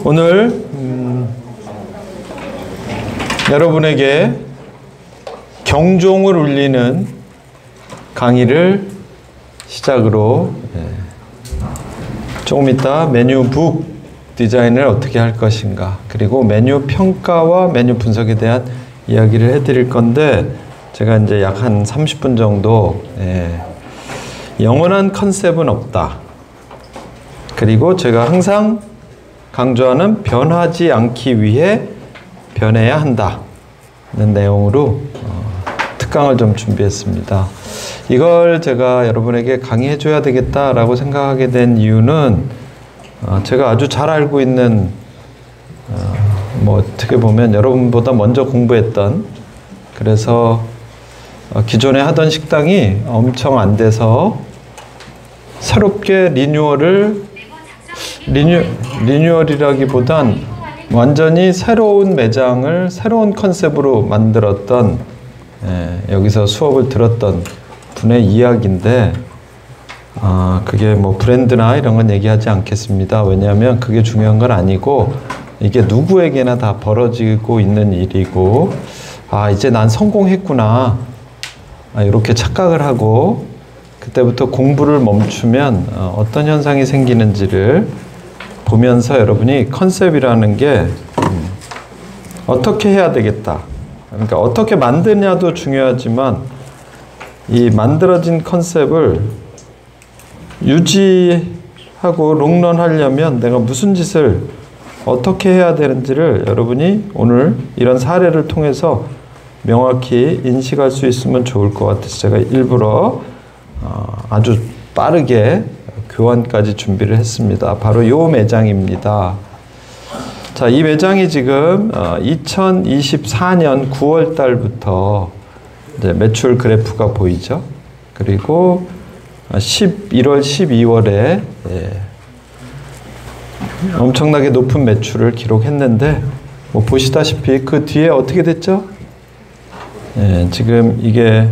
오늘 여러분에게 경종을 울리는 강의를 시작으로 조금 이따 메뉴북 디자인을 어떻게 할 것인가, 그리고 메뉴 평가와 메뉴 분석에 대한 이야기를 해드릴 건데, 제가 이제 약 한 30분 정도 영원한 컨셉은 없다, 그리고 제가 항상 강조하는 변하지 않기 위해 변해야 한다는 내용으로 특강을 좀 준비했습니다. 이걸 제가 여러분에게 강의해 줘야 되겠다라고 생각하게 된 이유는 제가 아주 잘 알고 있는 어떻게 보면 여러분보다 먼저 공부했던, 그래서 기존에 하던 식당이 엄청 안 돼서 새롭게 리뉴얼이라기보단 완전히 새로운 매장을 새로운 컨셉으로 만들었던, 여기서 수업을 들었던 분의 이야기인데, 그게 뭐 브랜드나 이런 건 얘기하지 않겠습니다. 왜냐하면 그게 중요한 건 아니고, 이게 누구에게나 다 벌어지고 있는 일이고, 이제 난 성공했구나, 이렇게 착각을 하고 그때부터 공부를 멈추면 어떤 현상이 생기는지를 보면서 여러분이 컨셉이라는 게 어떻게 해야 되겠다, 그러니까 어떻게 만드냐도 중요하지만 이 만들어진 컨셉을 유지하고 롱런 하려면 내가 무슨 짓을 어떻게 해야 되는지를 여러분이 오늘 이런 사례를 통해서 명확히 인식할 수 있으면 좋을 것 같아서 제가 일부러 아주 빠르게 교환까지 준비를 했습니다. 바로 이 매장입니다. 자, 이 매장이 지금 2024년 9월 달부터 이제 매출 그래프가 보이죠. 그리고 11월, 12월에 엄청나게 높은 매출을 기록했는데, 보시다시피 그 뒤에 어떻게 됐죠? 지금 이게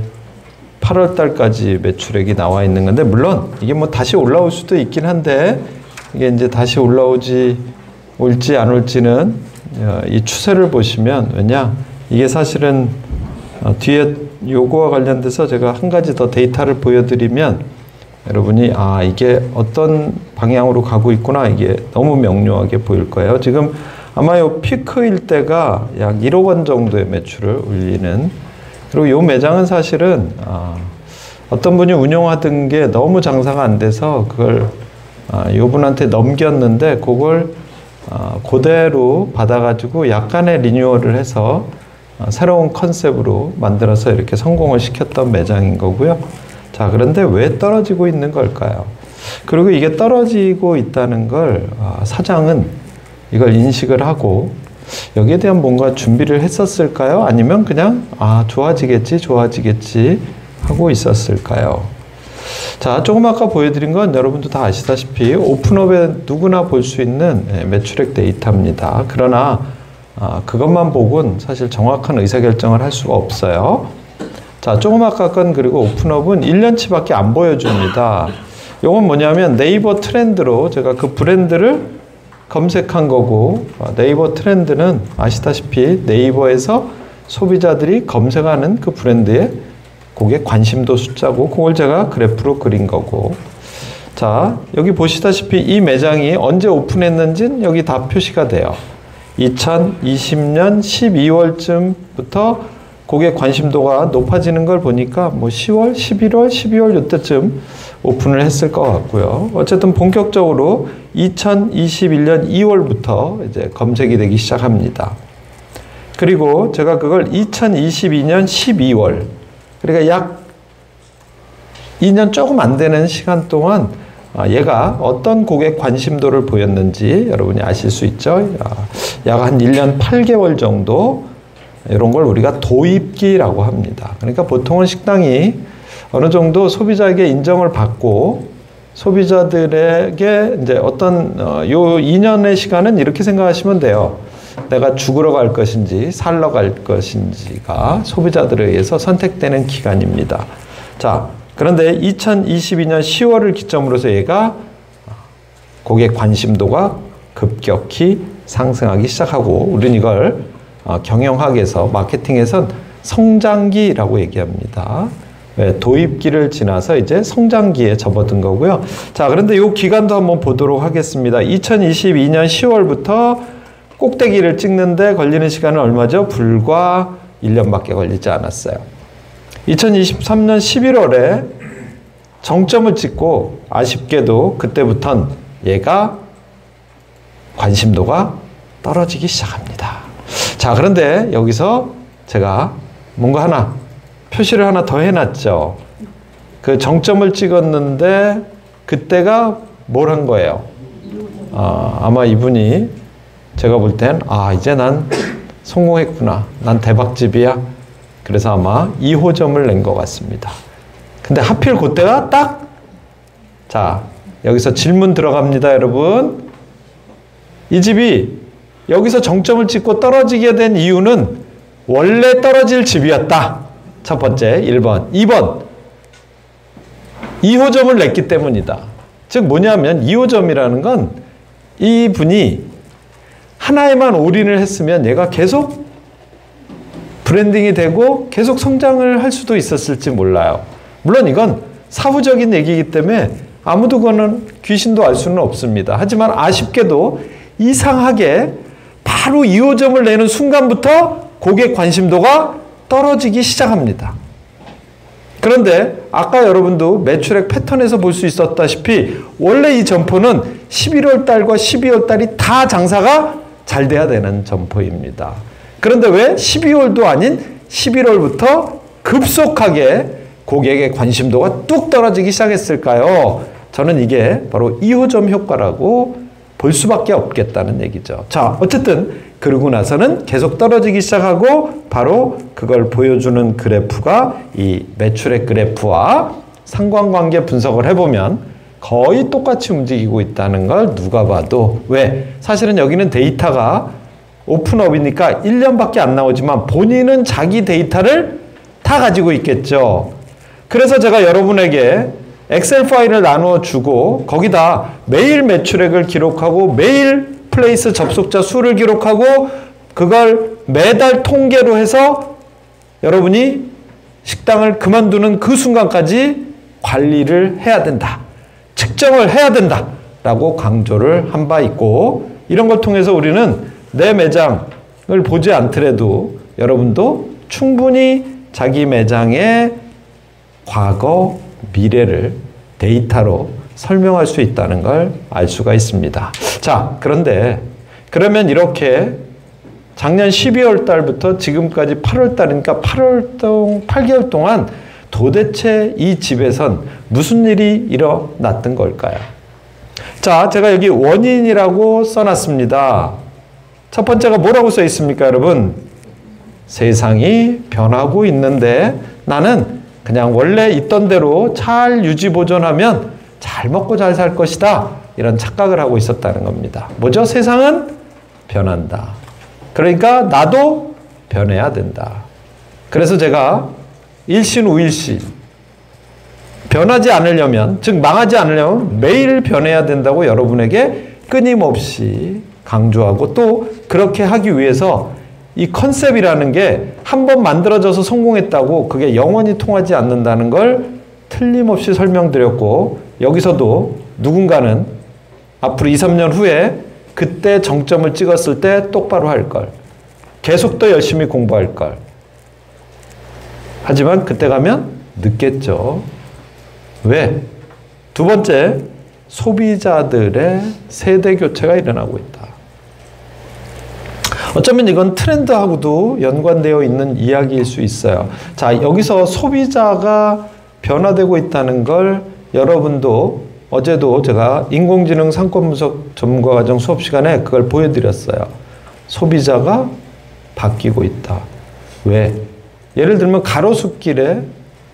8월 달까지 매출액이 나와 있는 건데, 물론 이게 다시 올라올 수도 있긴 한데, 이게 이제 다시 올지 안 올지는 이 추세를 보시면, 이게 사실은 뒤에 요거와 관련돼서 제가 한 가지 더 데이터를 보여드리면 여러분이 이게 어떤 방향으로 가고 있구나, 이게 너무 명료하게 보일 거예요. 지금 아마 요 피크일 때가 약 1억 원 정도의 매출을 올리는, 그리고 요 매장은 사실은 어떤 분이 운영하던 게 너무 장사가 안 돼서 그걸 요 분한테 넘겼는데, 그걸 그대로 받아가지고 약간의 리뉴얼을 해서 새로운 컨셉으로 만들어서 이렇게 성공을 시켰던 매장인 거고요. 자, 그런데 왜 떨어지고 있는 걸까요? 그리고 이게 떨어지고 있다는 걸 사장은 이걸 인식을 하고 여기에 대한 뭔가 준비를 했었을까요? 아니면 그냥 좋아지겠지 하고 있었을까요? 자, 조금 아까 보여드린 건 여러분도 다 아시다시피 오픈업에 누구나 볼 수 있는 매출액 데이터입니다. 그러나 그것만 보고는 사실 정확한 의사결정을 할 수가 없어요. 자, 조금 아까 건, 그리고 오픈업은 1년치밖에 안 보여줍니다. 이건 뭐냐면 네이버 트렌드로 제가 그 브랜드를 검색한 거고, 네이버 트렌드는 아시다시피 네이버에서 소비자들이 검색하는 그 브랜드의 고객 관심도 숫자고, 그걸 제가 그래프로 그린 거고. 자, 여기 보시다시피 이 매장이 언제 오픈했는지는 여기 다 표시가 돼요. 2020년 12월쯤부터 고객 관심도가 높아지는 걸 보니까 10월, 11월, 12월 이때쯤 오픈을 했을 것 같고요. 어쨌든 본격적으로 2021년 2월부터 이제 검색이 되기 시작합니다. 그리고 제가 그걸 2022년 12월, 그러니까 약 2년 조금 안 되는 시간 동안 얘가 어떤 고객 관심도를 보였는지 여러분이 아실 수 있죠. 약 한 1년 8개월 정도, 이런 걸 우리가 도입기라고 합니다. 그러니까 보통은 식당이 어느 정도 소비자에게 인정을 받고, 소비자들에게 이제 어떤 요 2년의 시간은 이렇게 생각하시면 돼요. 내가 죽으러 갈 것인지 살러 갈 것인지가 소비자들에 의해서 선택되는 기간입니다. 자, 그런데 2022년 10월을 기점으로서 얘가 고객 관심도가 급격히 상승하기 시작하고 우리는 이걸 경영학에서 마케팅에선 성장기라고 얘기합니다. 왜? 도입기를 지나서 이제 성장기에 접어든 거고요. 자, 그런데 이 기간도 한번 보도록 하겠습니다. 2022년 10월부터 꼭대기를 찍는데 걸리는 시간은 얼마죠? 불과 1년밖에 걸리지 않았어요. 2023년 11월에 정점을 찍고 아쉽게도 그때부터는 얘가 관심도가 떨어지기 시작합니다. 자, 그런데 여기서 제가 뭔가 하나 표시를 하나 더 해놨죠. 그 정점을 찍었는데 그때가 뭘 한 거예요? 아마 이분이 제가 볼 땐 이제 난 성공했구나. 난 대박집이야. 그래서 아마 2호점을 낸 것 같습니다. 근데 하필 그때가 딱 자, 여기서 질문 들어갑니다, 여러분. 이 집이 여기서 정점을 찍고 떨어지게 된 이유는 원래 떨어질 집이었다. 첫 번째, 1번. 2번, 2호점을 냈기 때문이다. 즉 뭐냐면 2호점이라는 건 이분이 하나에만 올인을 했으면 얘가 계속 브랜딩이 되고 계속 성장을 할 수도 있었을지 몰라요. 물론 이건 사후적인 얘기이기 때문에 아무도 그거는 귀신도 알 수는 없습니다. 하지만 아쉽게도 이상하게 바로 2호점을 내는 순간부터 고객 관심도가 떨어지기 시작합니다. 그런데 아까 여러분도 매출액 패턴에서 볼 수 있었다시피 원래 이 점포는 11월 달과 12월 달이 다 장사가 잘 돼야 되는 점포입니다. 그런데 왜 12월도 아닌 11월부터 급속하게 고객의 관심도가 뚝 떨어지기 시작했을까요? 저는 이게 바로 2호점 효과라고 볼 수밖에 없겠다는 얘기죠. 자, 어쨌든 그러고 나서는 계속 떨어지기 시작하고 바로 그걸 보여주는 그래프가 이 매출액 그래프와 상관관계 분석을 해보면 거의 똑같이 움직이고 있다는 걸 누가 봐도 왜? 사실은 여기는 데이터가 오픈업이니까 1년밖에 안 나오지만 본인은 자기 데이터를 다 가지고 있겠죠. 그래서 제가 여러분에게 엑셀 파일을 나누어 주고 거기다 매일 매출액을 기록하고 매일 플레이스 접속자 수를 기록하고 그걸 매달 통계로 해서 여러분이 식당을 그만두는 그 순간까지 관리를 해야 된다. 측정을 해야 된다. 라고 강조를 한 바 있고 이런 걸 통해서 우리는 내 매장을 보지 않더라도 여러분도 충분히 자기 매장의 과거, 미래를 데이터로 설명할 수 있다는 걸 알 수가 있습니다. 자, 그런데 그러면 이렇게 작년 12월 달부터 지금까지 8월 달이니까 8개월 동안 도대체 이 집에선 무슨 일이 일어났던 걸까요? 자, 제가 여기 원인이라고 써놨습니다. 첫 번째가 뭐라고 써 있습니까, 여러분? 세상이 변하고 있는데 나는 그냥 원래 있던 대로 잘 유지 보존하면 잘 먹고 잘 살 것이다. 이런 착각을 하고 있었다는 겁니다. 뭐죠? 세상은 변한다. 그러니까 나도 변해야 된다. 그래서 제가 일신우일시 변하지 않으려면, 즉 망하지 않으려면 매일 변해야 된다고 여러분에게 끊임없이 강조하고 또 그렇게 하기 위해서 이 컨셉이라는 게 한 번 만들어져서 성공했다고 그게 영원히 통하지 않는다는 걸 틀림없이 설명드렸고 여기서도 누군가는 앞으로 2, 3년 후에 그때 정점을 찍었을 때 똑바로 할 걸. 계속 더 열심히 공부할 걸. 하지만 그때 가면 늦겠죠. 왜? 두 번째, 소비자들의 세대 교체가 일어나고 있다. 어쩌면 이건 트렌드하고도 연관되어 있는 이야기일 수 있어요. 자, 여기서 소비자가 변화되고 있다는 걸 여러분도 어제도 제가 인공지능 상권분석 전문가과정 수업 시간에 그걸 보여드렸어요. 소비자가 바뀌고 있다. 왜? 예를 들면 가로수길에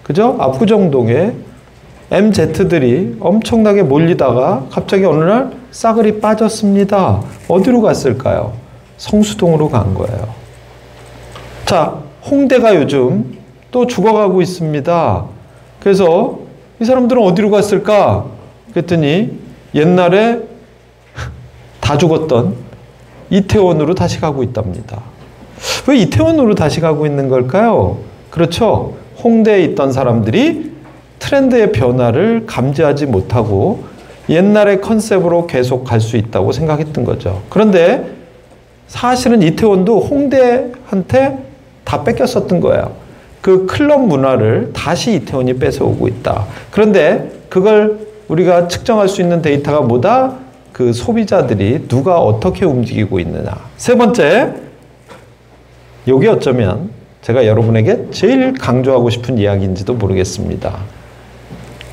그죠? 압구정동에 MZ들이 엄청나게 몰리다가 갑자기 어느 날 싸그리 빠졌습니다. 어디로 갔을까요? 성수동으로 간 거예요. 자, 홍대가 요즘 또 죽어가고 있습니다. 그래서 이 사람들은 어디로 갔을까? 그랬더니 옛날에 다 죽었던 이태원으로 다시 가고 있답니다. 왜 이태원으로 다시 가고 있는 걸까요? 그렇죠. 홍대에 있던 사람들이 트렌드의 변화를 감지하지 못하고 옛날의 컨셉으로 계속 갈 수 있다고 생각했던 거죠. 그런데 사실은 이태원도 홍대한테 다 뺏겼었던 거예요. 그 클럽 문화를 다시 이태원이 뺏어오고 있다. 그런데 그걸 우리가 측정할 수 있는 데이터가 뭐다? 그 소비자들이 누가 어떻게 움직이고 있느냐. 세 번째, 이게 어쩌면 제가 여러분에게 제일 강조하고 싶은 이야기인지도 모르겠습니다.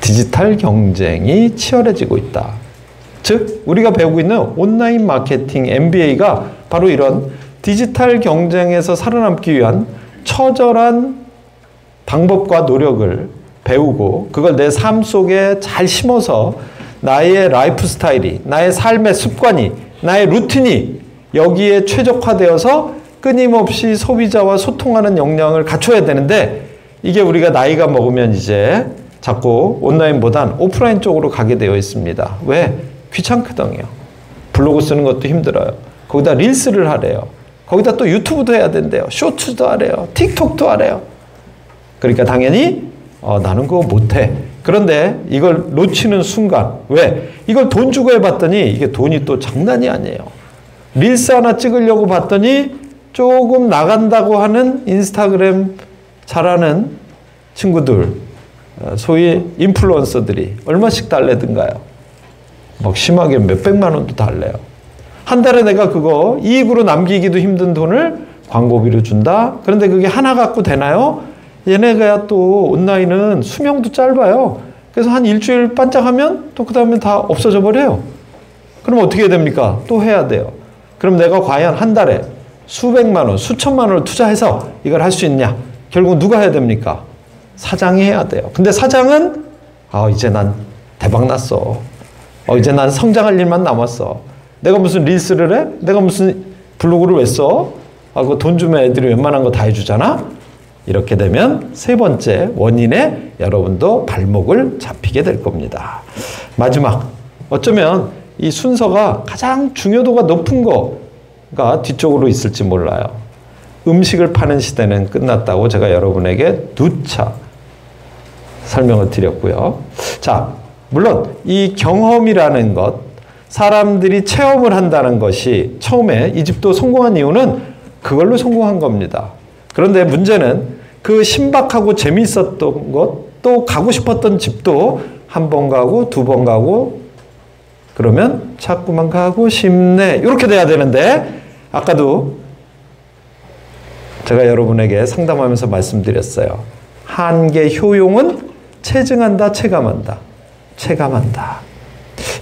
디지털 경쟁이 치열해지고 있다. 즉, 우리가 배우고 있는 온라인 마케팅 MBA가 바로 이런 디지털 경쟁에서 살아남기 위한 처절한 방법과 노력을 배우고 그걸 내 삶 속에 잘 심어서 나의 라이프 스타일이, 나의 삶의 습관이, 나의 루틴이 여기에 최적화되어서 끊임없이 소비자와 소통하는 역량을 갖춰야 되는데 이게 우리가 나이가 먹으면 이제 자꾸 온라인보단 오프라인 쪽으로 가게 되어 있습니다. 왜? 귀찮거든요. 블로그 쓰는 것도 힘들어요. 거기다 릴스를 하래요. 거기다 또 유튜브도 해야 된대요. 쇼츠도 하래요. 틱톡도 하래요. 그러니까 당연히 나는 그거 못해. 그런데 이걸 놓치는 순간 왜? 이걸 돈 주고 해봤더니 이게 돈이 또 장난이 아니에요. 릴스 하나 찍으려고 봤더니 조금 나간다고 하는 인스타그램 잘하는 친구들, 소위 인플루언서들이 얼마씩 달래든가요? 막 심하게 몇백만 원도 달래요. 한 달에 내가 그거 이익으로 남기기도 힘든 돈을 광고비로 준다? 그런데 그게 하나 갖고 되나요? 얘네가 또 온라인은 수명도 짧아요. 그래서 한 일주일 반짝하면 또 그 다음에 다 없어져 버려요. 그럼 어떻게 해야 됩니까? 또 해야 돼요. 그럼 내가 과연 한 달에 수백만 원, 수천만 원을 투자해서 이걸 할 수 있냐? 결국 누가 해야 됩니까? 사장이 해야 돼요. 근데 사장은 이제 난 대박 났어. 이제 난 성장할 일만 남았어. 내가 무슨 릴스를 해? 내가 무슨 블로그를 왜 써? 그거 돈 주면 애들이 웬만한 거 다 해주잖아? 이렇게 되면 세 번째 원인에 여러분도 발목을 잡히게 될 겁니다. 마지막, 어쩌면 이 순서가 가장 중요도가 높은 거가 뒤쪽으로 있을지 몰라요. 음식을 파는 시대는 끝났다고 제가 여러분에게 누차 설명을 드렸고요. 자, 물론 이 경험이라는 것, 사람들이 체험을 한다는 것이 처음에 이 집도 성공한 이유는 그걸로 성공한 겁니다. 그런데 문제는 그 신박하고 재미있었던 것, 또 가고 싶었던 집도 한 번 가고 두 번 가고 그러면 자꾸만 가고 싶네. 이렇게 돼야 되는데 아까도 제가 여러분에게 상담하면서 말씀드렸어요. 한계 효용은 체증한다, 체감한다. 체감한다.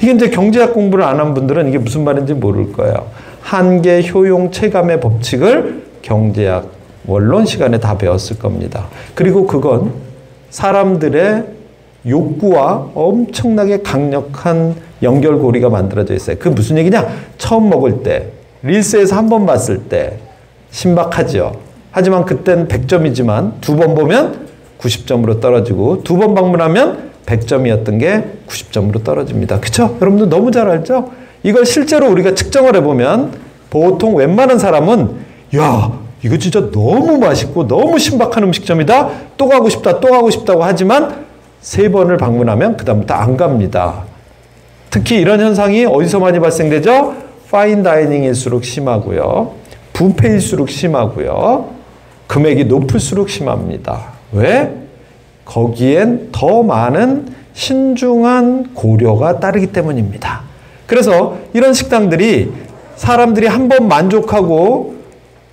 이게 이제 경제학 공부를 안 한 분들은 이게 무슨 말인지 모를 거예요. 한계 효용 체감의 법칙을 경제학 원론 시간에 다 배웠을 겁니다. 그리고 그건 사람들의 욕구와 엄청나게 강력한 연결고리가 만들어져 있어요. 그게 무슨 얘기냐? 처음 먹을 때, 릴스에서 한 번 봤을 때 신박하죠. 하지만 그땐 100점이지만 두 번 보면 90점으로 떨어지고 두 번 방문하면 100점이었던 게 90점으로 떨어집니다. 그쵸? 여러분들 너무 잘 알죠? 이걸 실제로 우리가 측정을 해보면 보통 웬만한 사람은 야, 이거 진짜 너무 맛있고 너무 신박한 음식점이다. 또 가고 싶다, 또 가고 싶다고 하지만 세 번을 방문하면 그 다음부터 안 갑니다. 특히 이런 현상이 어디서 많이 발생되죠? 파인 다이닝일수록 심하고요. 뷔페일수록 심하고요. 금액이 높을수록 심합니다. 왜? 거기엔 더 많은 신중한 고려가 따르기 때문입니다. 그래서 이런 식당들이 사람들이 한 번 만족하고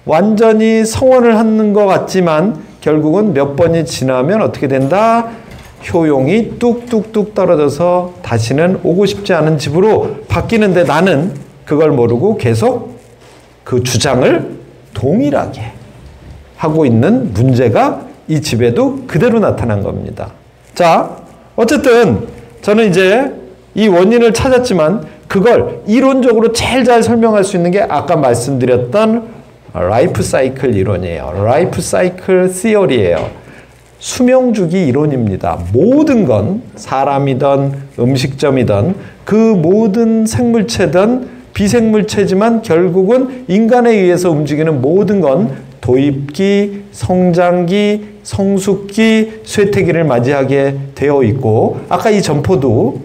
완전히 성원을 하는 것 같지만 결국은 몇 번이 지나면 어떻게 된다? 효용이 뚝뚝뚝 떨어져서 다시는 오고 싶지 않은 집으로 바뀌는데 나는 그걸 모르고 계속 그 주장을 동일하게 하고 있는 문제가 이 집에도 그대로 나타난 겁니다. 자, 어쨌든 저는 이제 이 원인을 찾았지만 그걸 이론적으로 제일 잘 설명할 수 있는 게 아까 말씀드렸던 라이프 사이클 이론이에요. 라이프 사이클 시어리예요. 수명주기 이론입니다. 모든 건 사람이든 음식점이든 그 모든 생물체든 비생물체지만 결국은 인간에 의해서 움직이는 모든 건 도입기, 성장기, 성숙기, 쇠퇴기를 맞이하게 되어 있고 아까 이 점포도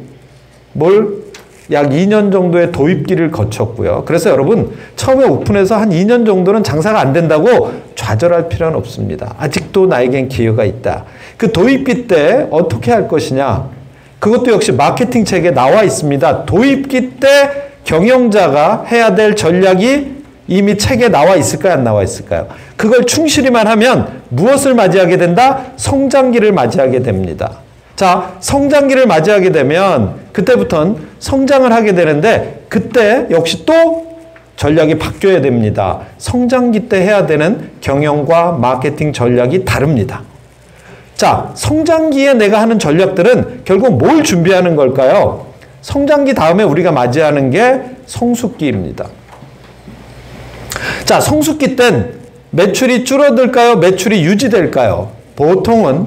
약 2년 정도의 도입기를 거쳤고요. 그래서 여러분 처음에 오픈해서 한 2년 정도는 장사가 안 된다고 좌절할 필요는 없습니다. 아직도 나에겐 기회가 있다. 그 도입기 때 어떻게 할 것이냐? 그것도 역시 마케팅 책에 나와 있습니다. 도입기 때 경영자가 해야 될 전략이 이미 책에 나와 있을까요? 안 나와 있을까요? 그걸 충실히만 하면 무엇을 맞이하게 된다? 성장기를 맞이하게 됩니다. 자, 성장기를 맞이하게 되면 그때부터는 성장을 하게 되는데 그때 역시 또 전략이 바뀌어야 됩니다. 성장기 때 해야 되는 경영과 마케팅 전략이 다릅니다. 자, 성장기에 내가 하는 전략들은 결국 뭘 준비하는 걸까요? 성장기 다음에 우리가 맞이하는 게 성숙기입니다. 자, 성숙기 땐 매출이 줄어들까요? 매출이 유지될까요? 보통은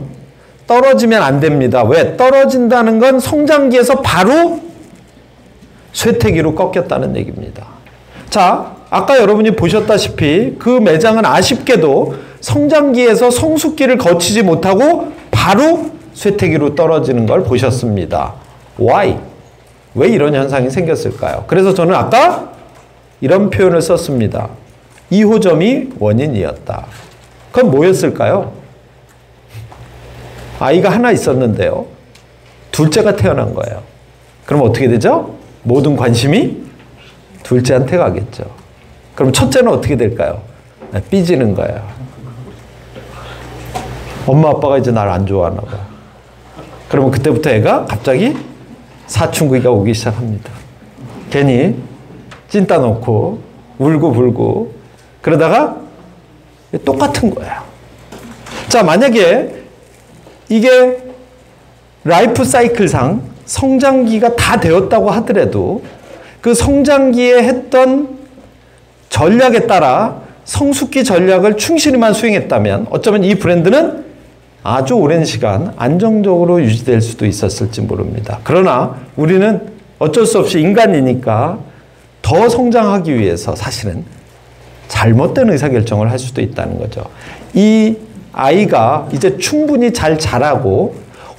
떨어지면 안 됩니다. 왜? 떨어진다는 건 성장기에서 바로 쇠퇴기로 꺾였다는 얘기입니다. 자, 아까 여러분이 보셨다시피 그 매장은 아쉽게도 성장기에서 성숙기를 거치지 못하고 바로 쇠퇴기로 떨어지는 걸 보셨습니다. Why? 왜 이런 현상이 생겼을까요? 그래서 저는 아까 이런 표현을 썼습니다. 2호점이 원인이었다. 그건 뭐였을까요? 아이가 하나 있었는데요. 둘째가 태어난 거예요. 그럼 어떻게 되죠? 모든 관심이 둘째한테 가겠죠. 그럼 첫째는 어떻게 될까요? 삐지는 거예요. 엄마 아빠가 이제 날 안 좋아하나 봐. 그러면 그때부터 애가 갑자기 사춘기가 오기 시작합니다. 괜히 찐따 놓고 울고 불고 그러다가 똑같은 거예요. 자, 만약에 이게 라이프 사이클상 성장기가 다 되었다고 하더라도 그 성장기에 했던 전략에 따라 성숙기 전략을 충실히만 수행했다면 어쩌면 이 브랜드는 아주 오랜 시간 안정적으로 유지될 수도 있었을지 모릅니다. 그러나 우리는 어쩔 수 없이 인간이니까 더 성장하기 위해서 사실은 잘못된 의사결정을 할 수도 있다는 거죠. 이 아이가 이제 충분히 잘 자라고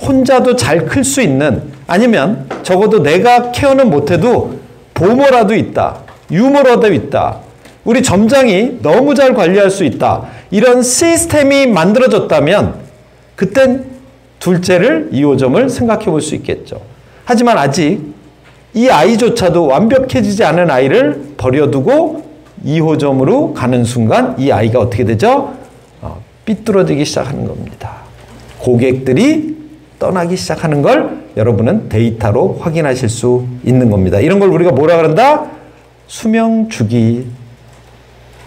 혼자도 잘 클 수 있는 아니면 적어도 내가 케어는 못해도 보모라도 있다. 유모라도 있다. 우리 점장이 너무 잘 관리할 수 있다. 이런 시스템이 만들어졌다면 그땐 둘째를 2호점을 생각해 볼 수 있겠죠. 하지만 아직 이 아이조차도 완벽해지지 않은 아이를 버려두고 2호점으로 가는 순간 이 아이가 어떻게 되죠? 삐뚤어지기 시작하는 겁니다. 고객들이 떠나기 시작하는 걸 여러분은 데이터로 확인하실 수 있는 겁니다. 이런 걸 우리가 뭐라 그런다? 수명주기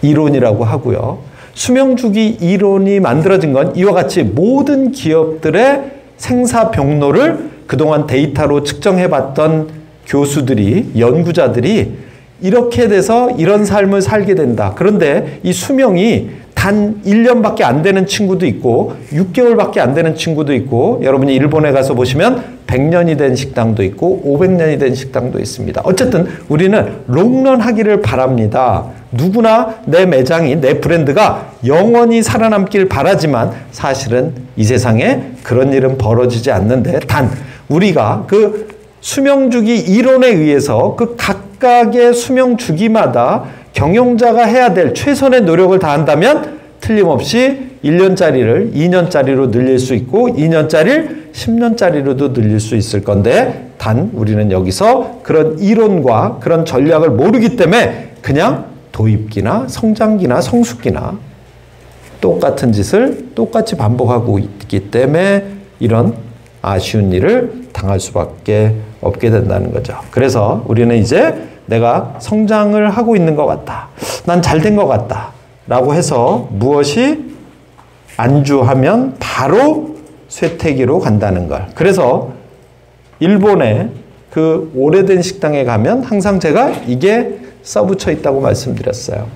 이론이라고 하고요. 수명주기 이론이 만들어진 건 이와 같이 모든 기업들의 생사병로를 그동안 데이터로 측정해봤던 교수들이, 연구자들이 이렇게 돼서 이런 삶을 살게 된다. 그런데 이 수명이 단 1년밖에 안 되는 친구도 있고 6개월밖에 안 되는 친구도 있고 여러분이 일본에 가서 보시면 100년이 된 식당도 있고 500년이 된 식당도 있습니다. 어쨌든 우리는 롱런 하기를 바랍니다. 누구나 내 매장이, 내 브랜드가 영원히 살아남길 바라지만 사실은 이 세상에 그런 일은 벌어지지 않는데 단 우리가 그 수명주기 이론에 의해서 그 각각의 수명주기마다 경영자가 해야 될 최선의 노력을 다한다면 틀림없이 1년짜리를 2년짜리로 늘릴 수 있고 2년짜리를 10년짜리로도 늘릴 수 있을 건데 단 우리는 여기서 그런 이론과 그런 전략을 모르기 때문에 그냥 도입기나 성장기나 성숙기나 똑같은 짓을 똑같이 반복하고 있기 때문에 이런 아쉬운 일을 당할 수밖에 없게 된다는 거죠. 그래서 우리는 이제 내가 성장을 하고 있는 것 같다. 난 잘 된 것 같다. 라고 해서 무엇이 안주하면 바로 쇠퇴기로 간다는 걸. 그래서 일본의 그 오래된 식당에 가면 항상 제가 이게 써붙여 있다고 말씀드렸어요.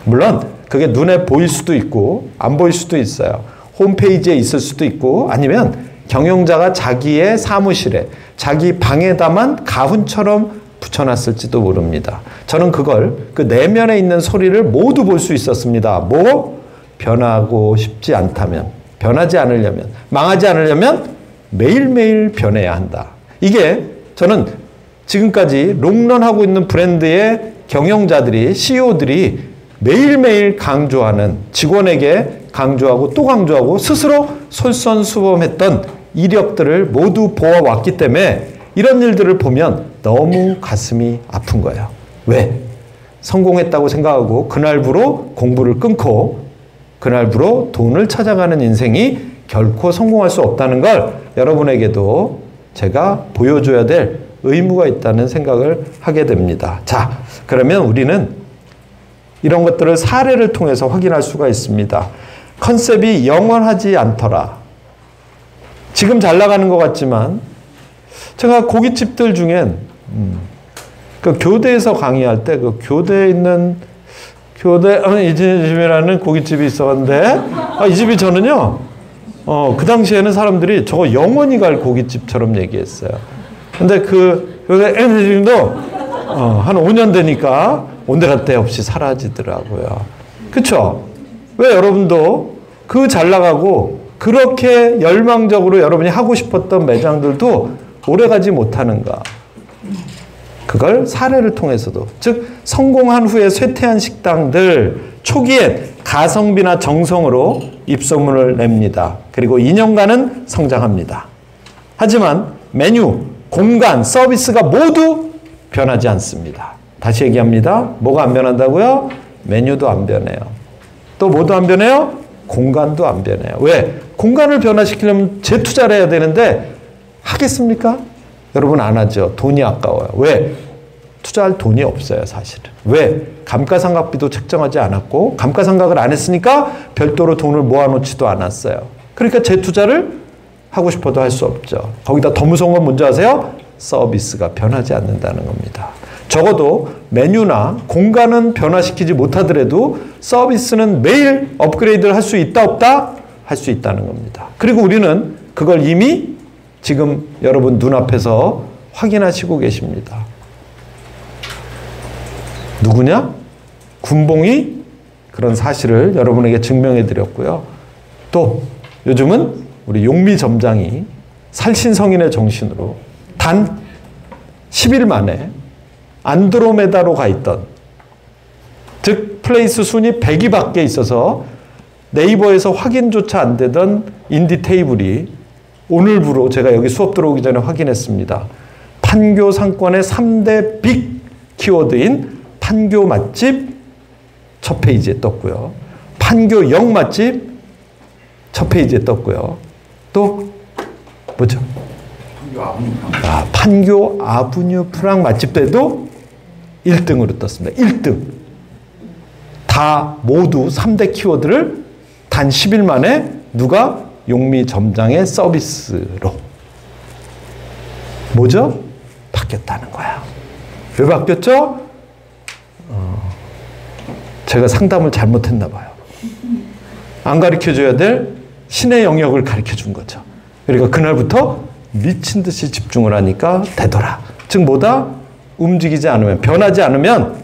물론 그게 눈에 보일 수도 있고 안 보일 수도 있어요. 홈페이지에 있을 수도 있고 아니면 경영자가 자기의 사무실에 자기 방에다만 가훈처럼 붙여놨을지도 모릅니다. 저는 그걸 그 내면에 있는 소리를 모두 볼 수 있었습니다. 뭐? 변하고 싶지 않다면, 변하지 않으려면, 망하지 않으려면 매일매일 변해야 한다. 이게 저는 지금까지 롱런하고 있는 브랜드의 경영자들이, CEO들이 매일매일 강조하는, 직원에게 강조하고 또 강조하고 스스로 솔선수범했던 이력들을 모두 보아왔기 때문에 이런 일들을 보면 너무 가슴이 아픈 거예요. 왜? 성공했다고 생각하고 그날부로 공부를 끊고 그날부로 돈을 찾아가는 인생이 결코 성공할 수 없다는 걸 여러분에게도 제가 보여줘야 될 의무가 있다는 생각을 하게 됩니다. 자, 그러면 우리는 이런 것들을 사례를 통해서 확인할 수가 있습니다. 컨셉이 영원하지 않더라. 지금 잘 나가는 것 같지만 제가 고깃집들 중엔 그 교대에서 강의할 때 그 교대에 있는 이 집이라는 고깃집이 있었는데 이 집이 저는요 그 당시에는 사람들이 저거 영원히 갈 고깃집처럼 얘기했어요. 근데 그 교대 지금도 한 5년 되니까 온데간데 없이 사라지더라고요. 그쵸? 왜 여러분도 그 잘 나가고 그렇게 열망적으로 여러분이 하고 싶었던 매장들도 오래가지 못하는가? 그걸 사례를 통해서도, 즉 성공한 후에 쇠퇴한 식당들 초기에 가성비나 정성으로 입소문을 냅니다. 그리고 2년간은 성장합니다. 하지만 메뉴, 공간, 서비스가 모두 변하지 않습니다. 다시 얘기합니다. 뭐가 안 변한다고요? 메뉴도 안 변해요. 또 뭐도 안 변해요? 공간도 안 변해요. 왜? 공간을 변화시키려면 재투자를 해야 되는데 하겠습니까? 여러분 안 하죠. 돈이 아까워요. 왜? 투자할 돈이 없어요, 사실은. 왜? 감가상각비도 책정하지 않았고 감가상각을 안 했으니까 별도로 돈을 모아놓지도 않았어요. 그러니까 재투자를 하고 싶어도 할 수 없죠. 거기다 더 무서운 건 뭔지 아세요? 서비스가 변하지 않는다는 겁니다. 적어도 메뉴나 공간은 변화시키지 못하더라도 서비스는 매일 업그레이드를 할 수 있다 없다? 할 수 있다는 겁니다. 그리고 우리는 그걸 이미 지금 여러분 눈앞에서 확인하시고 계십니다. 누구냐? 군봉이 그런 사실을 여러분에게 증명해 드렸고요. 또 요즘은 우리 용미 점장이 살신성인의 정신으로 단 10일 만에 안드로메다로 가 있던, 즉 플레이스 순위 100위 밖에 있어서 네이버에서 확인조차 안 되던 인디 테이블이 오늘부로 제가 여기 수업 들어오기 전에 확인했습니다. 판교 상권의 3대 빅 키워드인 판교 맛집 첫 페이지에 떴고요. 판교 역 맛집 첫 페이지에 떴고요. 또 뭐죠? 판교 아브뉴 프랑 맛집들도 1등으로 떴습니다. 1등. 다 모두 3대 키워드를 단 10일 만에 누가? 용미 점장의 서비스로. 뭐죠? 바뀌었다는 거야. 왜 바뀌었죠? 제가 상담을 잘못했나 봐요. 안 가르쳐줘야 될 신의 영역을 가르쳐준 거죠. 그러니까 그날부터 미친 듯이 집중을 하니까 되더라. 즉 뭐다? 움직이지 않으면, 변하지 않으면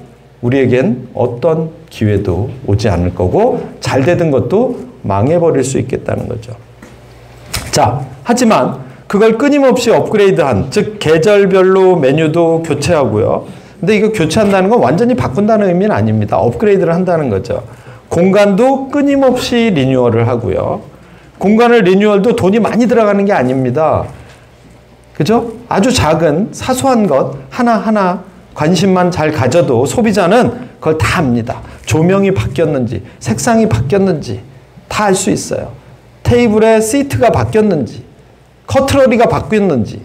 우리에겐 어떤 기회도 오지 않을 거고 잘 되던 것도 망해버릴 수 있겠다는 거죠. 자, 하지만 그걸 끊임없이 업그레이드한, 즉 계절별로 메뉴도 교체하고요. 근데 이거 교체한다는 건 완전히 바꾼다는 의미는 아닙니다. 업그레이드를 한다는 거죠. 공간도 끊임없이 리뉴얼을 하고요. 공간을 리뉴얼도 돈이 많이 들어가는 게 아닙니다. 그죠? 아주 작은 사소한 것 하나하나 관심만 잘 가져도 소비자는 그걸 다 압니다. 조명이 바뀌었는지, 색상이 바뀌었는지 다 알 수 있어요. 테이블의 시트가 바뀌었는지, 커트러리가 바뀌었는지.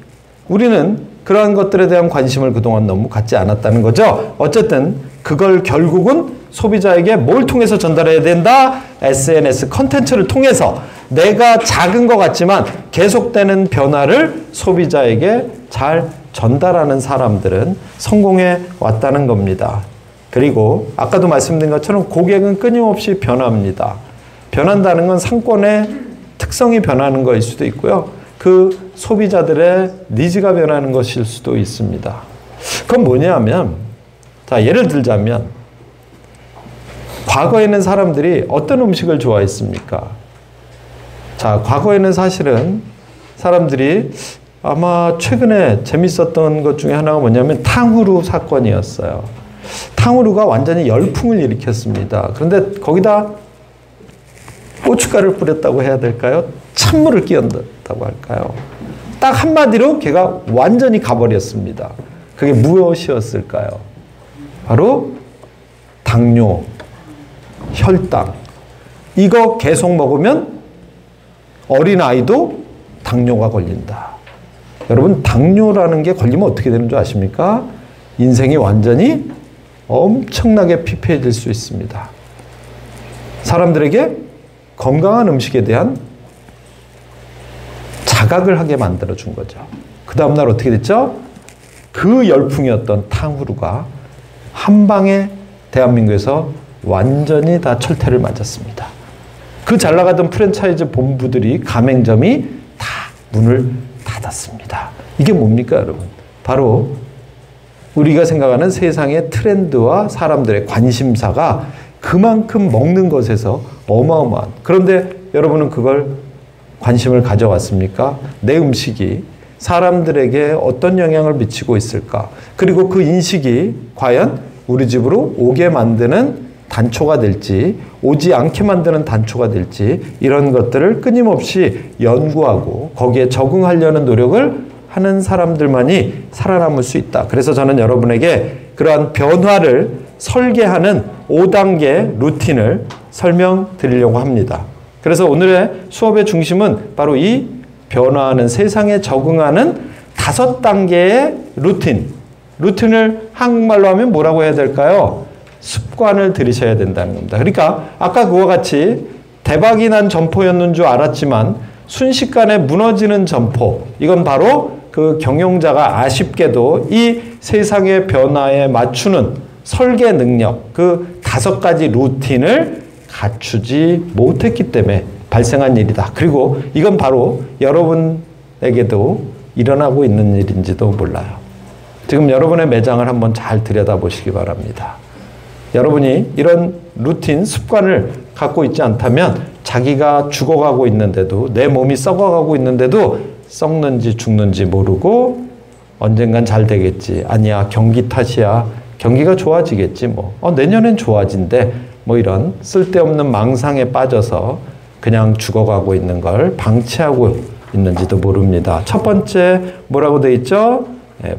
우리는 그러한 것들에 대한 관심을 그동안 너무 갖지 않았다는 거죠. 어쨌든 그걸 결국은 소비자에게 뭘 통해서 전달해야 된다? SNS 컨텐츠를 통해서 내가 작은 것 같지만 계속되는 변화를 소비자에게 잘 전달하는 사람들은 성공해 왔다는 겁니다. 그리고 아까도 말씀드린 것처럼 고객은 끊임없이 변합니다. 변한다는 건 상권의 특성이 변하는 것일 수도 있고요. 그 소비자들의 니즈가 변하는 것일 수도 있습니다. 그건 뭐냐면, 자, 예를 들자면, 과거에는 사람들이 어떤 음식을 좋아했습니까? 자, 과거에는 사실은 사람들이 아마 최근에 재밌었던 것 중에 하나가 뭐냐면 탕후루 사건이었어요. 탕후루가 완전히 열풍을 일으켰습니다. 그런데 거기다 고춧가루를 뿌렸다고 해야 될까요? 찬물을 끼얹었다고 할까요? 딱 한마디로 걔가 완전히 가버렸습니다. 그게 무엇이었을까요? 바로 당뇨, 혈당. 이거 계속 먹으면 어린아이도 당뇨가 걸린다. 여러분, 당뇨라는 게 걸리면 어떻게 되는 줄 아십니까? 인생이 완전히 엄청나게 피폐해질 수 있습니다. 사람들에게 건강한 음식에 대한 자각을 하게 만들어준 거죠. 그 다음날 어떻게 됐죠? 그 열풍이었던 탕후루가 한 방에 대한민국에서 완전히 다 철퇴를 맞았습니다. 그 잘 나가던 프랜차이즈 본부들이, 가맹점이 다 문을 닫았습니다. 이게 뭡니까, 여러분? 바로 우리가 생각하는 세상의 트렌드와 사람들의 관심사가 그만큼 먹는 것에서 어마어마한. 그런데 여러분은 그걸 관심을 가져왔습니까? 내 음식이 사람들에게 어떤 영향을 미치고 있을까? 그리고 그 인식이 과연 우리 집으로 오게 만드는 단초가 될지, 오지 않게 만드는 단초가 될지, 이런 것들을 끊임없이 연구하고 거기에 적응하려는 노력을 하는 사람들만이 살아남을 수 있다. 그래서 저는 여러분에게 그러한 변화를 설계하는 5단계 루틴을 설명드리려고 합니다. 그래서 오늘의 수업의 중심은 바로 이 변화하는 세상에 적응하는 5단계의 루틴을 한국말로 하면 뭐라고 해야 될까요? 습관을 들이셔야 된다는 겁니다. 그러니까 아까 그와 같이 대박이 난 점포였는 줄 알았지만 순식간에 무너지는 점포, 이건 바로 그 경영자가 아쉽게도 이 세상의 변화에 맞추는 설계 능력, 그 5가지 루틴을 갖추지 못했기 때문에 발생한 일이다. 그리고 이건 바로 여러분에게도 일어나고 있는 일인지도 몰라요. 지금 여러분의 매장을 한번 잘 들여다보시기 바랍니다. 여러분이 이런 루틴, 습관을 갖고 있지 않다면 자기가 죽어가고 있는데도, 내 몸이 썩어가고 있는데도 썩는지 죽는지 모르고 언젠간 잘 되겠지. 아니야, 경기 탓이야. 경기가 좋아지겠지 뭐. 내년엔 좋아진대. 뭐 이런 쓸데없는 망상에 빠져서 그냥 죽어가고 있는 걸 방치하고 있는지도 모릅니다. 첫 번째 뭐라고 돼 있죠?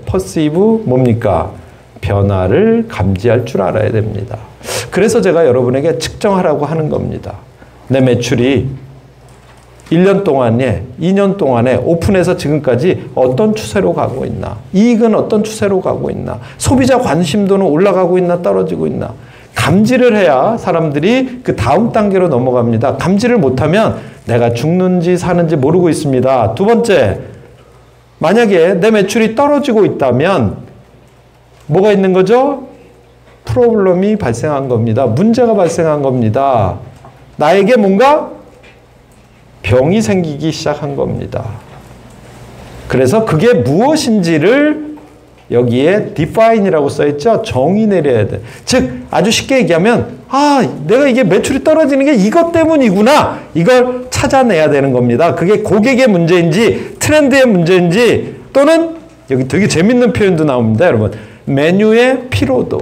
퍼시브 뭡니까? 변화를 감지할 줄 알아야 됩니다. 그래서 제가 여러분에게 측정하라고 하는 겁니다. 내 매출이 1년 동안에, 2년 동안에 오픈해서 지금까지 어떤 추세로 가고 있나? 이익은 어떤 추세로 가고 있나? 소비자 관심도는 올라가고 있나? 떨어지고 있나? 감지를 해야 사람들이 그 다음 단계로 넘어갑니다. 감지를 못하면 내가 죽는지 사는지 모르고 있습니다. 두 번째, 만약에 내 매출이 떨어지고 있다면 뭐가 있는 거죠? 프로블럼이 발생한 겁니다. 문제가 발생한 겁니다. 나에게 뭔가 병이 생기기 시작한 겁니다. 그래서 그게 무엇인지를 여기에 define이라고 써있죠? 정의 내려야 돼. 즉 아주 쉽게 얘기하면 내가 이게 매출이 떨어지는 게 이것 때문이구나. 이걸 찾아내야 되는 겁니다. 그게 고객의 문제인지 트렌드의 문제인지, 또는 여기 되게 재밌는 표현도 나옵니다. 여러분, 메뉴의 피로도.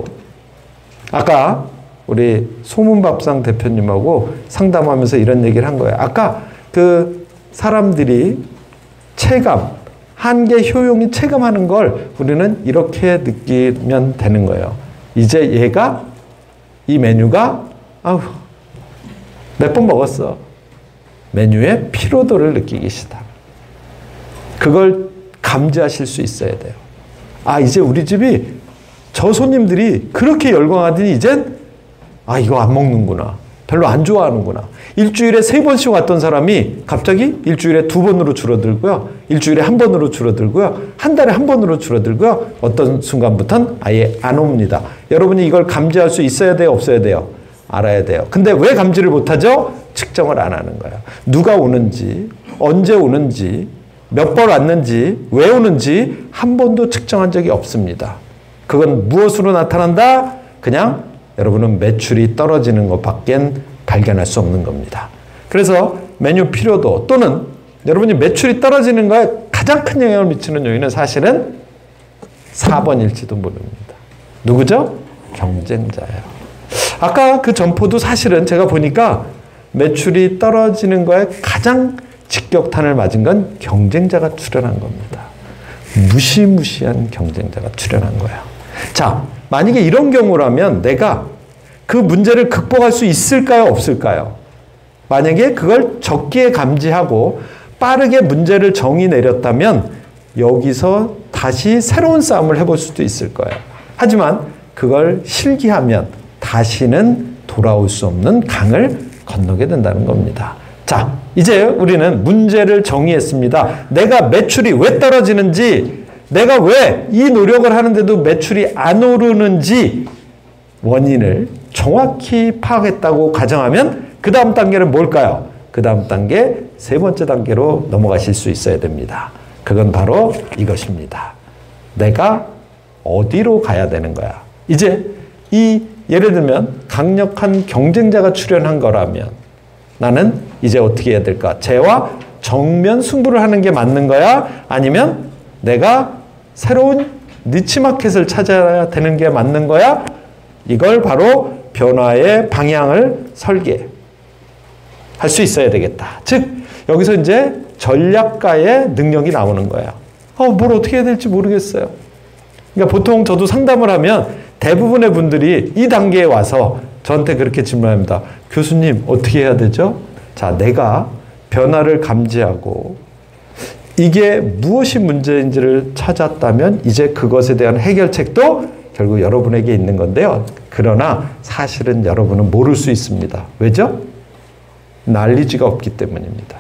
아까 우리 소문밥상 대표님하고 상담하면서 이런 얘기를 한 거예요. 아까 그 사람들이 체감, 한계 효용이 체감하는 걸 우리는 이렇게 느끼면 되는 거예요. 이제 얘가, 이 메뉴가 몇 번 먹었어. 메뉴의 피로도를 느끼기 시작. 그걸 감지하실 수 있어야 돼요. 이제 우리 집이 저 손님들이 그렇게 열광하더니 이젠 이거 안 먹는구나. 별로 안 좋아하는구나. 일주일에 3번씩 왔던 사람이 갑자기 일주일에 2번으로 줄어들고요. 일주일에 1번으로 줄어들고요. 한 달에 1번으로 줄어들고요. 어떤 순간부터는 아예 안 옵니다. 여러분이 이걸 감지할 수 있어야 돼요? 없어야 돼요? 알아야 돼요. 근데 왜 감지를 못하죠? 측정을 안 하는 거예요. 누가 오는지, 언제 오는지, 몇 번 왔는지, 왜 오는지 한 번도 측정한 적이 없습니다. 그건 무엇으로 나타난다? 그냥 여러분은 매출이 떨어지는 것밖엔 발견할 수 없는 겁니다. 그래서 메뉴 피로도 또는 여러분이 매출이 떨어지는 거에 가장 큰 영향을 미치는 요인은 사실은 4번일지도 모릅니다. 누구죠? 경쟁자예요. 아까 그 점포도 사실은 제가 보니까 매출이 떨어지는 거에 가장 직격탄을 맞은 건 경쟁자가 출현한 겁니다. 무시무시한 경쟁자가 출현한 거예요. 자, 만약에 이런 경우라면 내가 그 문제를 극복할 수 있을까요? 없을까요? 만약에 그걸 적기에 감지하고 빠르게 문제를 정의 내렸다면 여기서 다시 새로운 싸움을 해볼 수도 있을 거예요. 하지만 그걸 실기하면 다시는 돌아올 수 없는 강을 건너게 된다는 겁니다. 자, 이제 우리는 문제를 정의했습니다. 내가 매출이 왜 떨어지는지, 내가 왜 이 노력을 하는데도 매출이 안 오르는지 원인을 정확히 파악했다고 가정하면 그 다음 단계는 뭘까요? 그 다음 단계, 세 번째 단계로 넘어가실 수 있어야 됩니다. 그건 바로 이것입니다. 내가 어디로 가야 되는 거야? 이제 예를 들면 강력한 경쟁자가 출현한 거라면 나는 이제 어떻게 해야 될까? 쟤와 정면 승부를 하는 게 맞는 거야? 아니면 내가 새로운 니치마켓을 찾아야 되는 게 맞는 거야? 이걸 바로 변화의 방향을 설계할 수 있어야 되겠다. 즉 여기서 이제 전략가의 능력이 나오는 거야. 뭘 어떻게 해야 될지 모르겠어요. 그러니까 보통 저도 상담을 하면 대부분의 분들이 이 단계에 와서 저한테 그렇게 질문합니다. 교수님, 어떻게 해야 되죠? 자, 내가 변화를 감지하고 이게 무엇이 문제인지를 찾았다면 이제 그것에 대한 해결책도 결국 여러분에게 있는 건데요. 그러나 사실은 여러분은 모를 수 있습니다. 왜죠? 날리지가 없기 때문입니다.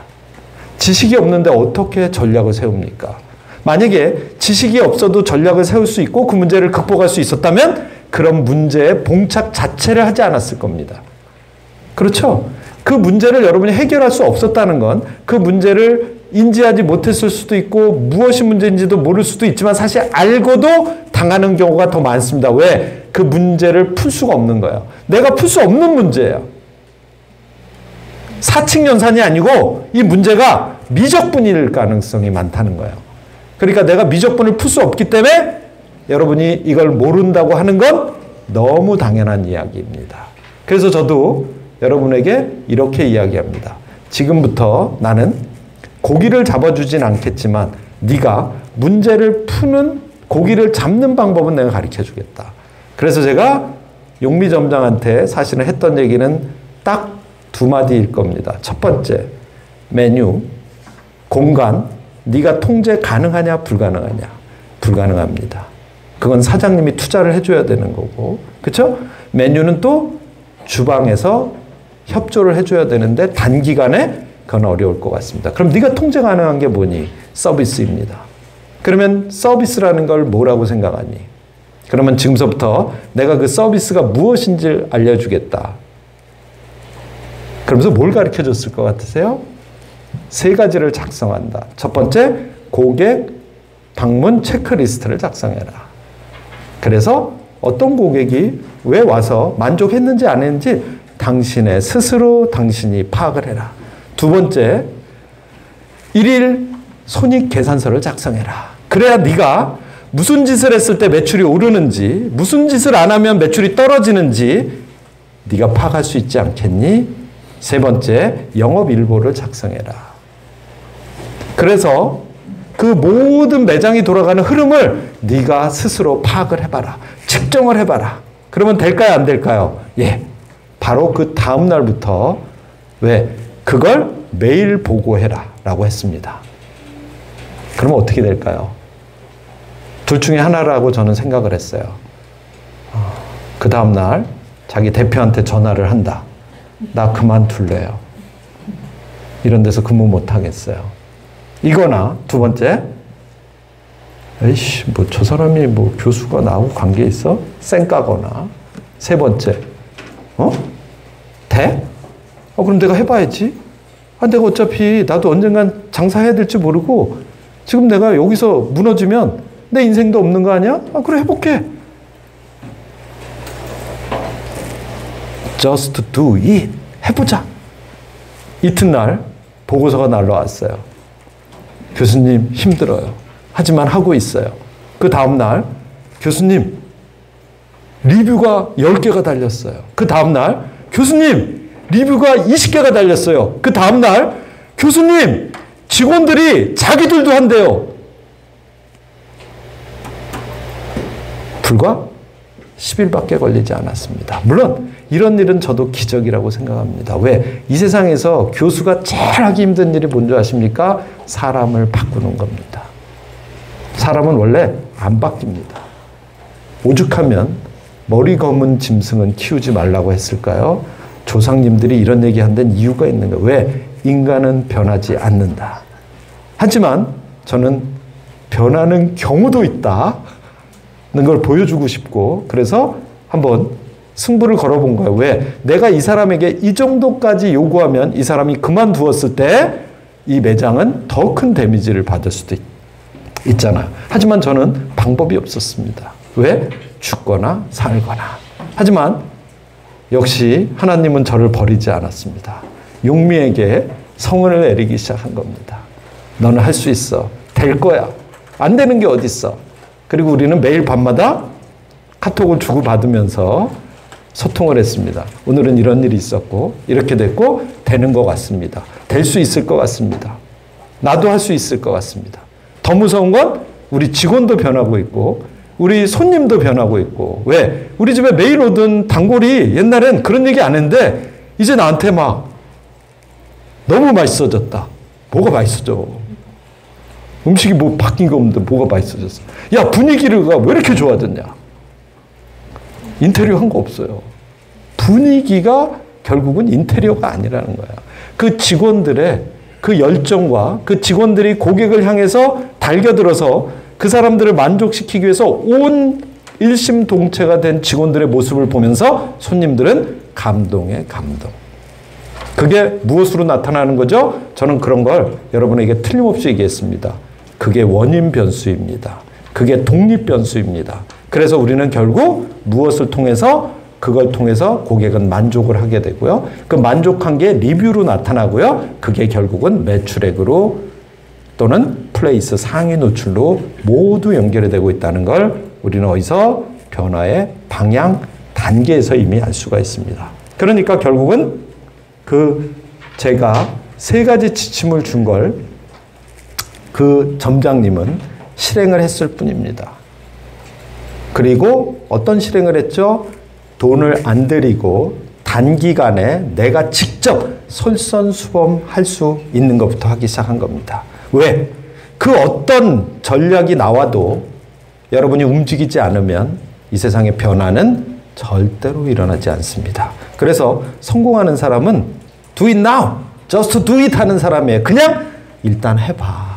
지식이 없는데 어떻게 전략을 세웁니까? 만약에 지식이 없어도 전략을 세울 수 있고 그 문제를 극복할 수 있었다면 그런 문제에 봉착 자체를 하지 않았을 겁니다. 그렇죠? 그 문제를 여러분이 해결할 수 없었다는 건 그 문제를 인지하지 못했을 수도 있고 무엇이 문제인지도 모를 수도 있지만 사실 알고도 당하는 경우가 더 많습니다. 왜? 그 문제를 풀 수가 없는 거예요. 내가 풀 수 없는 문제예요. 사칙연산이 아니고 이 문제가 미적분일 가능성이 많다는 거예요. 그러니까 내가 미적분을 풀 수 없기 때문에 여러분이 이걸 모른다고 하는 건 너무 당연한 이야기입니다. 그래서 저도 여러분에게 이렇게 이야기합니다. 지금부터 나는 고기를 잡아주진 않겠지만 네가 문제를 푸는 고기를 잡는 방법은 내가 가르쳐주겠다. 그래서 제가 용미점장한테 사실은 했던 얘기는 딱 두 마디일 겁니다. 첫 번째, 메뉴, 공간, 네가 통제 가능하냐 불가능하냐? 불가능합니다. 그건 사장님이 투자를 해줘야 되는 거고, 그렇죠? 메뉴는 또 주방에서 협조를 해줘야 되는데 단기간에 그건 어려울 것 같습니다. 그럼 네가 통제 가능한 게 뭐니? 서비스입니다. 그러면 서비스라는 걸 뭐라고 생각하니? 그러면 지금서부터 내가 그 서비스가 무엇인지 알려주겠다. 그러면서 뭘 가르쳐줬을 것 같으세요? 세 가지를 작성한다. 첫 번째, 고객 방문 체크리스트를 작성해라. 그래서 어떤 고객이 왜 와서 만족했는지 안 했는지 당신의 스스로 당신이 파악을 해라. 두 번째, 일일 손익 계산서를 작성해라. 그래야 네가 무슨 짓을 했을 때 매출이 오르는지, 무슨 짓을 안 하면 매출이 떨어지는지 네가 파악할 수 있지 않겠니? 세 번째, 영업일보를 작성해라. 그래서 그 모든 매장이 돌아가는 흐름을 네가 스스로 파악을 해봐라. 측정을 해봐라. 그러면 될까요? 안 될까요? 예. 바로 그 다음 날부터 왜? 그걸 매일 보고해라 라고 했습니다. 그러면 어떻게 될까요? 둘 중에 하나라고 저는 생각을 했어요. 그 다음 날 자기 대표한테 전화를 한다. 나 그만둘래요. 이런 데서 근무 못 하겠어요. 이거나 두 번째, 에이씨, 뭐 저 사람이 뭐 교수가 나하고 관계 있어? 쌩까거나. 세 번째, 돼? 그럼 내가 해봐야지. 내가 어차피 나도 언젠간 장사해야 될지 모르고 지금 내가 여기서 무너지면 내 인생도 없는 거 아니야? 그래 해볼게. Just do it. 해보자. 이튿날 보고서가 날라왔어요. 교수님 힘들어요. 하지만 하고 있어요. 그 다음날 교수님 리뷰가 10개가 달렸어요. 그 다음날 교수님 리뷰가 20개가 달렸어요. 그 다음날 교수님 직원들이 자기들도 한대요. 불과 10일밖에 걸리지 않았습니다. 물론 이런 일은 저도 기적이라고 생각합니다. 왜? 이 세상에서 교수가 제일 하기 힘든 일이 뭔지 아십니까? 사람을 바꾸는 겁니다. 사람은 원래 안 바뀝니다. 오죽하면 머리 검은 짐승은 키우지 말라고 했을까요? 조상님들이 이런 얘기한 데는 이유가 있는 거예요. 왜? 인간은 변하지 않는다. 하지만 저는 변하는 경우도 있다는 걸 보여주고 싶고 그래서 한번 승부를 걸어본 거예요. 왜? 내가 이 사람에게 이 정도까지 요구하면 이 사람이 그만두었을 때 이 매장은 더 큰 데미지를 받을 수도 있잖아요. 하지만 저는 방법이 없었습니다. 왜? 죽거나 살거나. 하지만 역시 하나님은 저를 버리지 않았습니다. 용미에게 성은을 내리기 시작한 겁니다. 너는 할 수 있어. 될 거야. 안 되는 게 어딨어. 그리고 우리는 매일 밤마다 카톡을 주고받으면서 소통을 했습니다. 오늘은 이런 일이 있었고 이렇게 됐고 되는 것 같습니다. 될 수 있을 것 같습니다. 나도 할 수 있을 것 같습니다. 더 무서운 건 우리 직원도 변하고 있고 우리 손님도 변하고 있고 왜? 우리 집에 매일 오던 단골이 옛날엔 그런 얘기 안 했는데 이제 나한테 막 너무 맛있어졌다. 뭐가 맛있어져? 음식이 뭐 바뀐 거 없는데 뭐가 맛있어졌어? 야 분위기가 왜 이렇게 좋아졌냐? 인테리어 한 거 없어요. 분위기가 결국은 인테리어가 아니라는 거야. 그 직원들의 그 열정과 그 직원들이 고객을 향해서 달겨들어서 그 사람들을 만족시키기 위해서 온 일심동체가 된 직원들의 모습을 보면서 손님들은 감동에 감동. 그게 무엇으로 나타나는 거죠? 저는 그런 걸 여러분에게 틀림없이 얘기했습니다. 그게 원인 변수입니다. 그게 독립 변수입니다. 그래서 우리는 결국 무엇을 통해서 그걸 통해서 고객은 만족을 하게 되고요. 그 만족한 게 리뷰로 나타나고요. 그게 결국은 매출액으로 또는 플레이스 상위 노출로 모두 연결이 되고 있다는 걸 우리는 어디서 변화의 방향 단계에서 이미 알 수가 있습니다. 그러니까 결국은 제가 3가지 지침을 준 걸 그 점장님은 실행을 했을 뿐입니다. 그리고 어떤 실행을 했죠? 돈을 안 들이고 단기간에 내가 직접 솔선수범할 수 있는 것부터 하기 시작한 겁니다. 왜? 그 어떤 전략이 나와도 여러분이 움직이지 않으면 이 세상의 변화는 절대로 일어나지 않습니다. 그래서 성공하는 사람은 do it now, just do it 하는 사람이에요. 그냥 일단 해봐.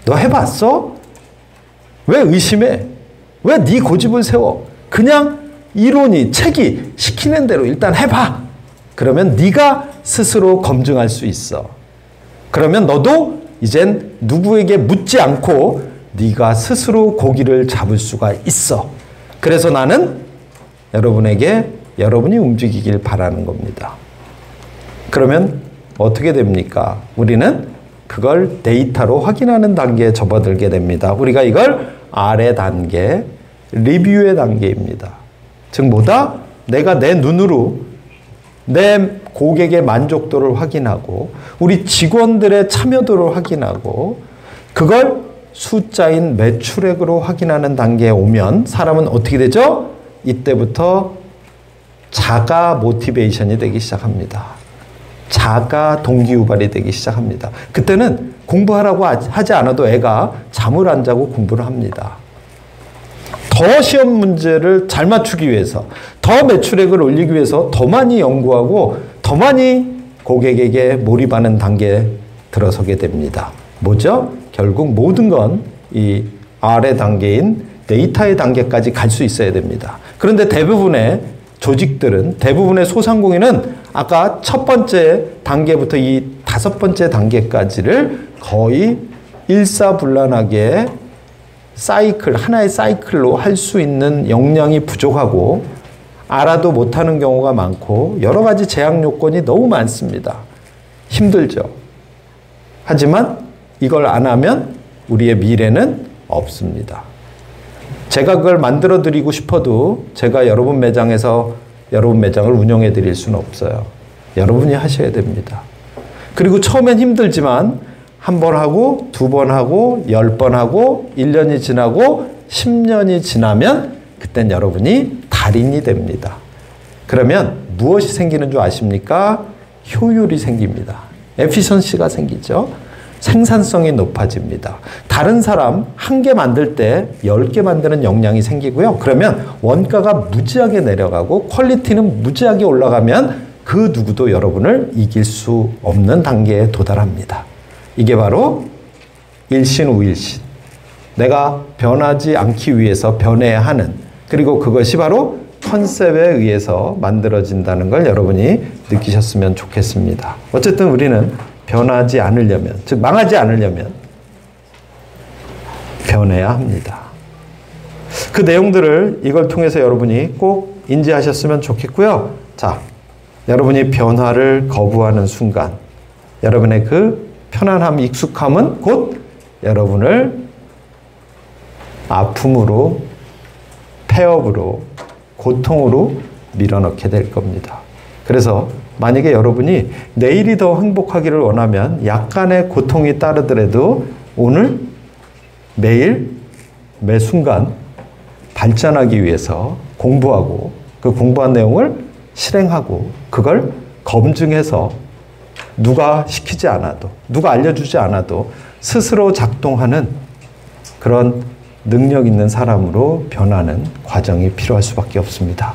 너 해봤어? 왜 의심해? 왜 네 고집을 세워? 그냥 이론이, 책이 시키는 대로 일단 해봐. 그러면 네가 스스로 검증할 수 있어. 그러면 너도 이젠 누구에게 묻지 않고 네가 스스로 고기를 잡을 수가 있어. 그래서 나는 여러분에게 여러분이 움직이길 바라는 겁니다. 그러면 어떻게 됩니까? 우리는 그걸 데이터로 확인하는 단계에 접어들게 됩니다. 우리가 이걸 아래 단계, 리뷰의 단계입니다. 즉 뭐다? 내가 내 눈으로 내 고객의 만족도를 확인하고 우리 직원들의 참여도를 확인하고 그걸 숫자인 매출액으로 확인하는 단계에 오면 사람은 어떻게 되죠? 이때부터 자가 모티베이션이 되기 시작합니다. 자가 동기유발이 되기 시작합니다. 그때는 공부하라고 하지 않아도 애가 잠을 안 자고 공부를 합니다. 더 시험 문제를 잘 맞추기 위해서, 더 매출액을 올리기 위해서 더 많이 연구하고 더 많이 고객에게 몰입하는 단계에 들어서게 됩니다. 뭐죠? 결국 모든 건 이 아래 단계인 데이터의 단계까지 갈 수 있어야 됩니다. 그런데 대부분의 조직들은, 대부분의 소상공인은 아까 첫 번째 단계부터 이 5번째 단계까지를 거의 일사불란하게 하나의 사이클로 할 수 있는 역량이 부족하고 알아도 못하는 경우가 많고 여러 가지 제약 요건이 너무 많습니다. 힘들죠. 하지만 이걸 안 하면 우리의 미래는 없습니다. 제가 그걸 만들어 드리고 싶어도 제가 여러분 매장에서 여러분 매장을 운영해 드릴 수는 없어요. 여러분이 하셔야 됩니다. 그리고 처음엔 힘들지만 한 번 하고, 두 번 하고, 10번 하고, 1년이 지나고, 10년이 지나면 그땐 여러분이 달인이 됩니다. 그러면 무엇이 생기는 줄 아십니까? 효율이 생깁니다. 에피션시가 생기죠. 생산성이 높아집니다. 다른 사람 1개 만들 때 10개 만드는 역량이 생기고요. 그러면 원가가 무지하게 내려가고 퀄리티는 무지하게 올라가면 그 누구도 여러분을 이길 수 없는 단계에 도달합니다. 이게 바로 일신우일신. 내가 변하지 않기 위해서 변해야 하는, 그리고 그것이 바로 컨셉에 의해서 만들어진다는 걸 여러분이 느끼셨으면 좋겠습니다. 어쨌든 우리는 변하지 않으려면, 즉 망하지 않으려면 변해야 합니다. 그 내용들을 이걸 통해서 여러분이 꼭 인지하셨으면 좋겠고요. 자, 여러분이 변화를 거부하는 순간 여러분의 그 편안함, 익숙함은 곧 여러분을 아픔으로, 폐업으로, 고통으로 밀어넣게 될 겁니다. 그래서 만약에 여러분이 내일이 더 행복하기를 원하면 약간의 고통이 따르더라도 오늘, 매일, 매 순간 발전하기 위해서 공부하고 그 공부한 내용을 실행하고 그걸 검증해서 누가 시키지 않아도, 누가 알려주지 않아도 스스로 작동하는 그런 능력 있는 사람으로 변하는 과정이 필요할 수밖에 없습니다.